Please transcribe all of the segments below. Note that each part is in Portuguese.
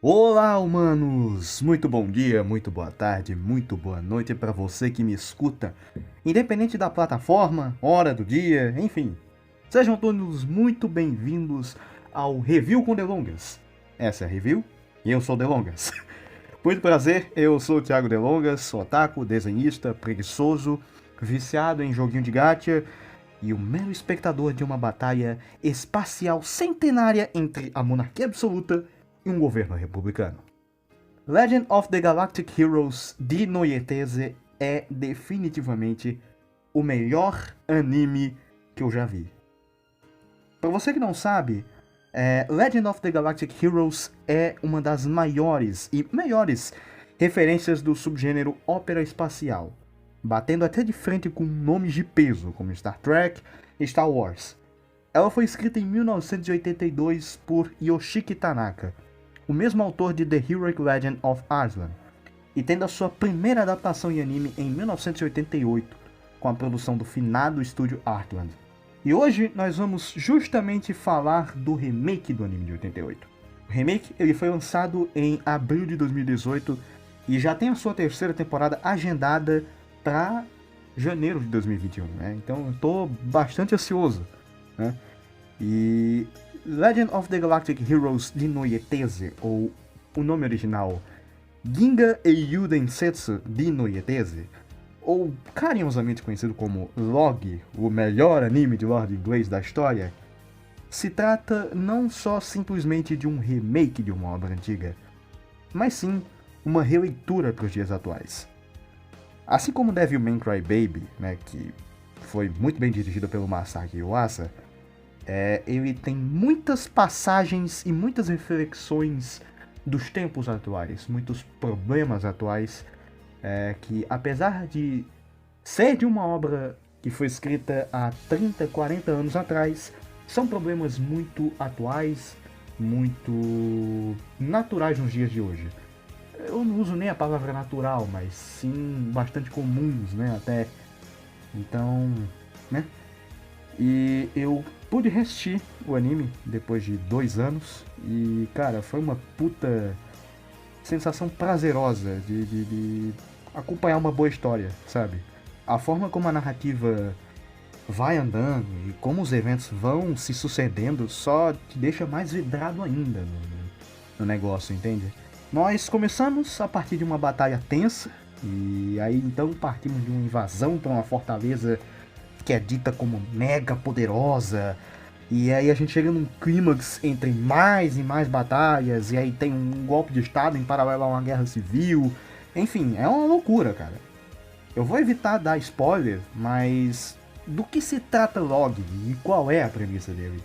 Olá, humanos! Muito bom dia, muito boa tarde, muito boa noite para você que me escuta, independente da plataforma, hora do dia, enfim. Sejam todos muito bem-vindos ao Review com Delongas. Essa é a Review e eu sou Delongas. Muito prazer, eu sou o Thiago Delongas, sou otaku, desenhista, preguiçoso, viciado em joguinho de gacha e o mero espectador de uma batalha espacial centenária entre a monarquia absoluta e um governo republicano. Legend of the Galactic Heroes de Noyetese é definitivamente o melhor anime que eu já vi. Para você que não sabe, Legend of the Galactic Heroes é uma das maiores e melhores referências do subgênero ópera espacial, batendo até de frente com nomes de peso como Star Trek e Star Wars. Ela foi escrita em 1982 por Yoshiki Tanaka, o mesmo autor de The Heroic Legend of Arslan, e tendo a sua primeira adaptação em anime em 1988, com a produção do finado estúdio Artland. E hoje nós vamos justamente falar do remake do anime de 88. O remake ele foi lançado em abril de 2018 e já tem a sua terceira temporada agendada para janeiro de 2021, né? Então eu tô bastante ansioso, né? E Legend of the Galactic Heroes de Noyetese, ou o nome original Ginga Eiyu Densetsu de Noyetese, ou carinhosamente conhecido como Log, o melhor anime de lore inglês da história, se trata não só simplesmente de um remake de uma obra antiga, mas sim uma releitura para os dias atuais. Assim como Devilman Crybaby, né, que foi muito bem dirigido pelo Masaaki Yuasa, ele tem muitas passagens e muitas reflexões dos tempos atuais, muitos problemas atuais, que apesar de ser de uma obra que foi escrita há 30, 40 anos atrás, são problemas muito atuais, muito naturais nos dias de hoje. Eu não uso nem a palavra natural, mas sim bastante comuns, né, até. Então, né? E eu pude assistir o anime depois de 2 anos e, cara, foi uma puta sensação prazerosa de acompanhar uma boa história, sabe? A forma como a narrativa vai andando e como os eventos vão se sucedendo só te deixa mais vidrado ainda no negócio, entende? Nós começamos a partir de uma batalha tensa e aí então partimos de uma invasão para uma fortaleza que é dita como mega poderosa, e aí a gente chega num clímax entre mais e mais batalhas, e aí tem um golpe de estado em paralelo a uma guerra civil, enfim, é uma loucura, cara. Eu vou evitar dar spoiler, mas do que se trata Log e qual é a premissa dele?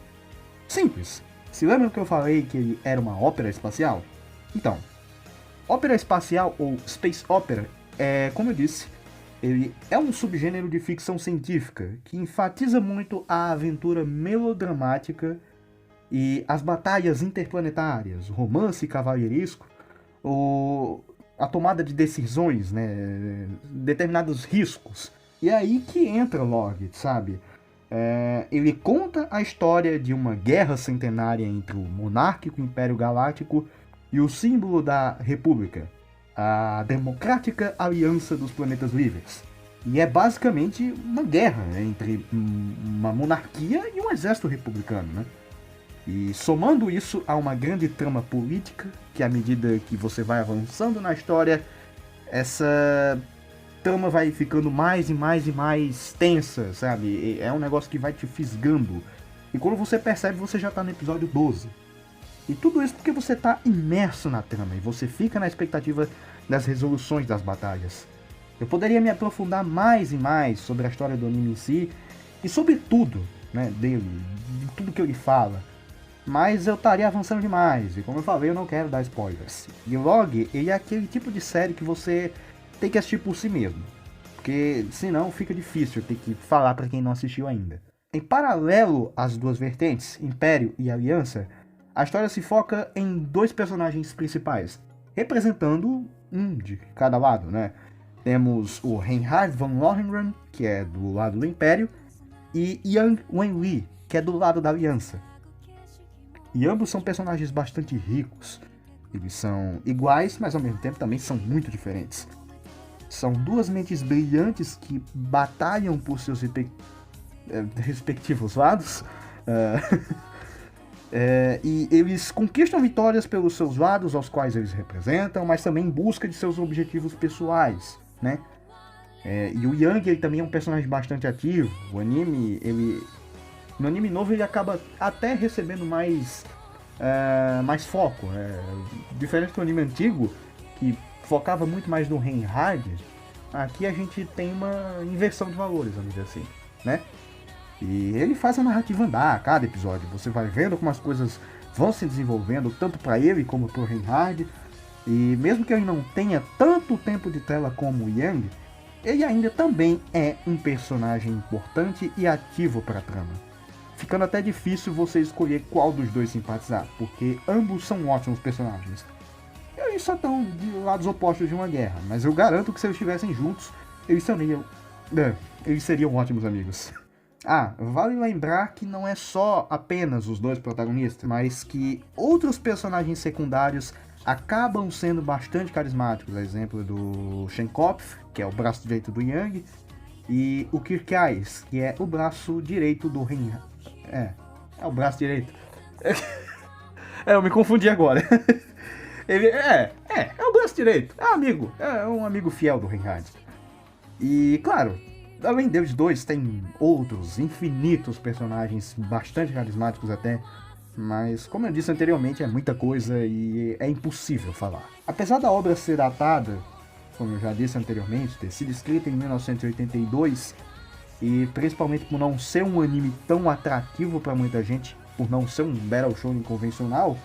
Simples. Se lembra que eu falei que ele era uma ópera espacial? Então, ópera espacial ou space opera é, como eu disse, ele é um subgênero de ficção científica que enfatiza muito a aventura melodramática e as batalhas interplanetárias, o romance cavalheiresco, a tomada de decisões, né, determinados riscos. E é aí que entra Log, sabe? Ele conta a história de uma guerra centenária entre o monárquico Império Galáctico e o símbolo da República, a Democrática Aliança dos Planetas Livres. E é basicamente uma guerra entre uma monarquia e um exército republicano, né? E somando isso a uma grande trama política, que à medida que você vai avançando na história, essa trama vai ficando mais e mais e mais tensa, sabe? É um negócio que vai te fisgando. E quando você percebe, você já tá no episódio 12. E tudo isso porque você está imerso na trama e você fica na expectativa das resoluções das batalhas. Eu poderia me aprofundar mais e mais sobre a história do anime em si e sobre tudo, né, dele, de tudo que ele fala. Mas eu estaria avançando demais e, como eu falei, eu não quero dar spoilers. E Log, ele é aquele tipo de série que você tem que assistir por si mesmo, porque senão fica difícil ter que falar para quem não assistiu ainda. Em paralelo às duas vertentes, Império e Aliança, a história se foca em dois personagens principais, representando um de cada lado, né? Temos o Reinhard von Lohengrin, que é do lado do Império, e Yang Wenli, que é do lado da Aliança. E ambos são personagens bastante ricos, Eles são iguais, mas ao mesmo tempo também são muito diferentes. São duas mentes brilhantes que batalham por seus respectivos lados. E eles conquistam vitórias pelos seus lados aos quais eles representam, mas também em busca de seus objetivos pessoais, né? E o Yang, ele também é um personagem bastante ativo. O anime, no anime novo, ele acaba até recebendo mais foco. Diferente do anime antigo, que focava muito mais no Reinhard, aqui a gente tem uma inversão de valores, vamos dizer assim, né? E ele faz a narrativa andar a cada episódio. Você vai vendo como as coisas vão se desenvolvendo, tanto para ele como para o Reinhard. E mesmo que ele não tenha tanto tempo de tela como o Yang, ele ainda também é um personagem importante e ativo para a trama. Ficando até difícil você escolher qual dos dois simpatizar, porque ambos são ótimos personagens. Eles só estão de lados opostos de uma guerra, mas eu garanto que se eles estivessem juntos, eles seriam ótimos amigos. Vale lembrar que não é só apenas os dois protagonistas, mas que outros personagens secundários acabam sendo bastante carismáticos. A exemplo do Shenkopf, que é o braço direito do Yang, e o Kirkais, que é o braço direito do Reinhard. É o braço direito. Eu me confundi agora. Ele é o braço direito. É um amigo fiel do Reinhard. E claro, além deles dois, tem outros infinitos personagens bastante carismáticos até, mas como eu disse anteriormente, é muita coisa e é impossível falar. Apesar da obra ser datada, como eu já disse anteriormente, ter sido escrita em 1982, e principalmente por não ser um anime tão atrativo para muita gente, por não ser um Battle Shonen convencional,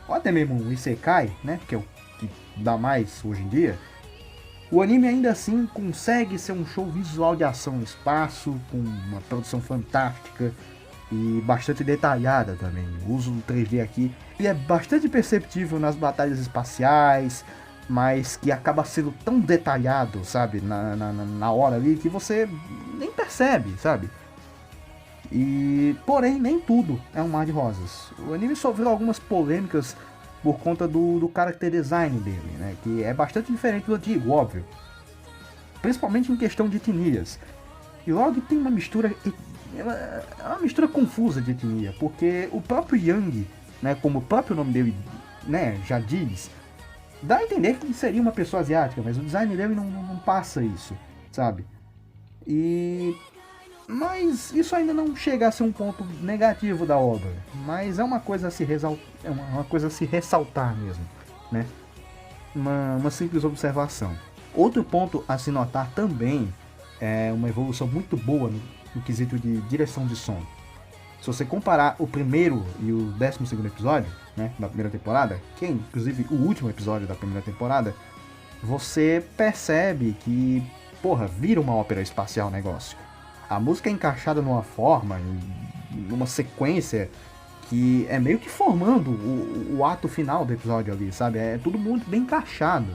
ou até mesmo um Isekai, né, que é o que dá mais hoje em dia, o anime ainda assim consegue ser um show visual de ação no espaço, com uma produção fantástica e bastante detalhada também. O uso do 3D aqui é bastante perceptível nas batalhas espaciais, mas que acaba sendo tão detalhado, sabe, na hora ali, que você nem percebe, sabe? Porém, nem tudo é um mar de rosas. O anime sofreu algumas polêmicas por conta do character design dele, né, que é bastante diferente do antigo, óbvio. Principalmente em questão de etnias. E logo tem uma mistura confusa de etnia, porque o próprio Yang, né, como o próprio nome dele, né, já diz, dá a entender que seria uma pessoa asiática, mas o design dele não passa isso, sabe? Mas isso ainda não chega a ser um ponto negativo da obra, mas é uma coisa a se ressaltar mesmo, né? Uma simples observação. Outro ponto a se notar também é uma evolução muito boa no quesito de direção de som. Se você comparar o primeiro e o 12º episódio, né, da primeira temporada, que é inclusive o último episódio da primeira temporada, você percebe que, vira uma ópera espacial o negócio. A música é encaixada numa forma, numa sequência, que é meio que formando o ato final do episódio ali, sabe? É tudo muito bem encaixado.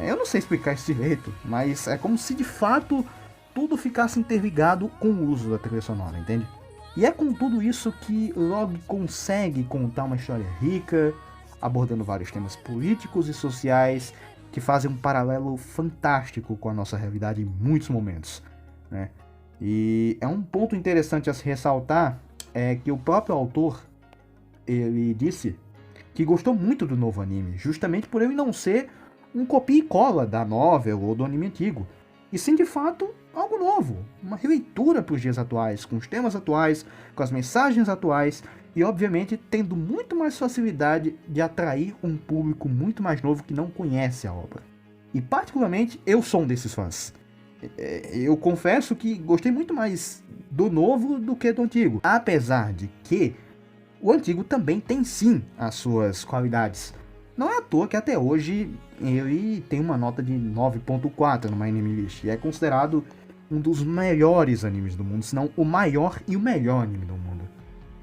Eu não sei explicar isso direito, mas é como se de fato tudo ficasse interligado com o uso da trilha sonora, entende? E é com tudo isso que Log consegue contar uma história rica, abordando vários temas políticos e sociais que fazem um paralelo fantástico com a nossa realidade em muitos momentos, né? E é um ponto interessante a se ressaltar é que o próprio autor, ele disse que gostou muito do novo anime, justamente por ele não ser um copia e cola da novel ou do anime antigo, e sim de fato algo novo, uma releitura para os dias atuais, com os temas atuais, com as mensagens atuais e obviamente tendo muito mais facilidade de atrair um público muito mais novo que não conhece a obra. E particularmente eu sou um desses fãs. Eu confesso que gostei muito mais do novo do que do antigo, apesar de que o antigo também tem sim as suas qualidades. Não é à toa que até hoje ele tem uma nota de 9.4 no My Anime List e é considerado um dos melhores animes do mundo, se não o maior e o melhor anime do mundo.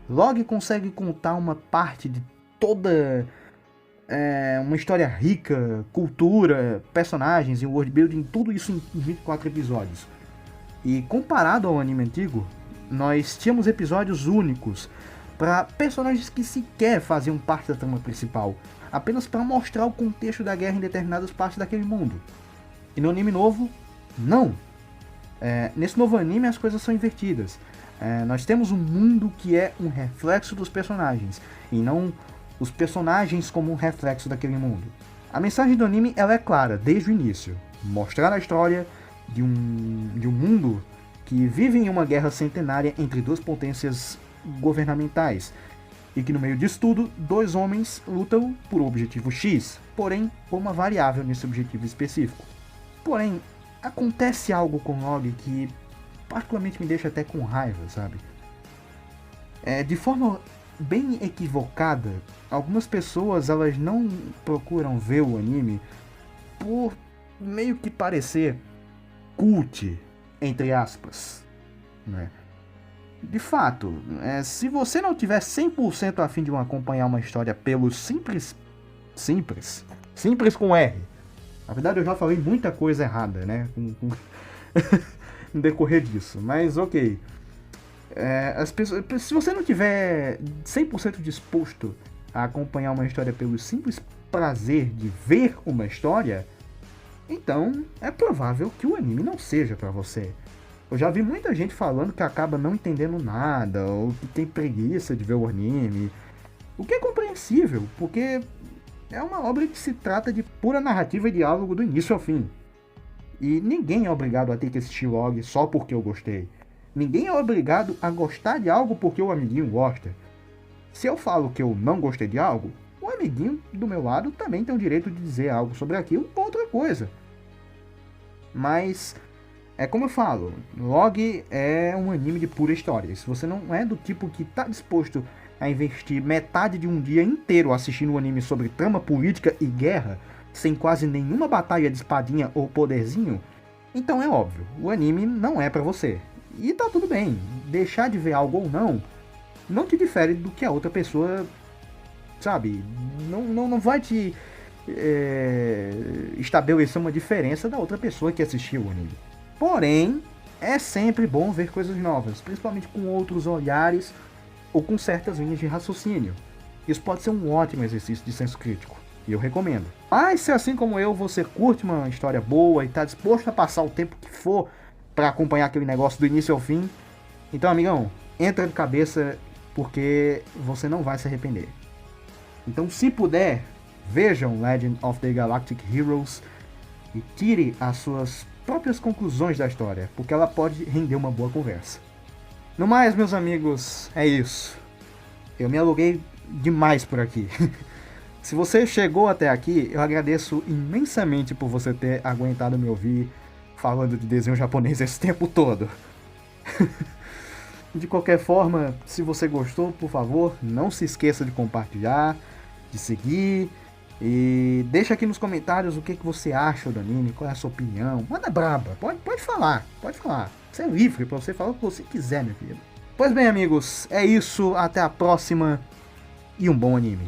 Log consegue contar uma parte de toda uma história rica, cultura, personagens e world building, tudo isso em 24 episódios. E comparado ao anime antigo, nós tínhamos episódios únicos para personagens que sequer faziam parte da trama principal, apenas para mostrar o contexto da guerra em determinadas partes daquele mundo. E no anime novo, não. Nesse novo anime as coisas são invertidas. Nós temos um mundo que é um reflexo dos personagens, e não os personagens como um reflexo daquele mundo. A mensagem do anime ela é clara desde o início: mostrar a história de um mundo que vive em uma guerra centenária entre duas potências governamentais, e que no meio disso tudo, dois homens lutam por um objetivo X, porém por uma variável nesse objetivo específico. Porém, acontece algo com Log que particularmente me deixa até com raiva, sabe? De forma bem equivocada, algumas pessoas elas não procuram ver o anime por meio que parecer cult, entre aspas, né? De fato, se você não tiver 100% a fim de acompanhar uma história pelo simples com R. Na verdade eu já falei muita coisa errada, né, no decorrer disso, mas ok. Se você não tiver 100% disposto a acompanhar uma história pelo simples prazer de ver uma história, então é provável que o anime não seja pra você. Eu já vi muita gente falando que acaba não entendendo nada, ou que tem preguiça de ver o anime, o que é compreensível, porque é uma obra que se trata de pura narrativa e diálogo do início ao fim. E ninguém é obrigado a ter que assistir Log só porque eu gostei. Ninguém é obrigado a gostar de algo porque o amiguinho gosta. Se eu falo que eu não gostei de algo, o amiguinho do meu lado também tem o direito de dizer algo sobre aquilo ou outra coisa. Mas, como eu falo, Log é um anime de pura história. Se você não é do tipo que está disposto a investir metade de um dia inteiro assistindo um anime sobre trama política e guerra, sem quase nenhuma batalha de espadinha ou poderzinho, então é óbvio, o anime não é pra você. E tá tudo bem, deixar de ver algo ou não te difere do que a outra pessoa, sabe, não vai te estabelecer uma diferença da outra pessoa que assistiu o anime. Porém, é sempre bom ver coisas novas, principalmente com outros olhares ou com certas linhas de raciocínio. Isso pode ser um ótimo exercício de senso crítico, e eu recomendo. Mas se assim como eu, você curte uma história boa e está disposto a passar o tempo que for para acompanhar aquele negócio do início ao fim, então, amigão, entra de cabeça, porque você não vai se arrepender. Então, se puder, vejam Legend of the Galactic Heroes e tire as suas próprias conclusões da história, porque ela pode render uma boa conversa. No mais, meus amigos, é isso. Eu me aluguei demais por aqui. Se você chegou até aqui, eu agradeço imensamente por você ter aguentado me ouvir falando de desenho japonês esse tempo todo. De qualquer forma, se você gostou, por favor, não se esqueça de compartilhar, de seguir, e deixa aqui nos comentários o que você acha do anime, qual é a sua opinião. Manda braba, pode falar. Você é livre pra você falar o que você quiser, meu filho. Pois bem, amigos, é isso, até a próxima e um bom anime.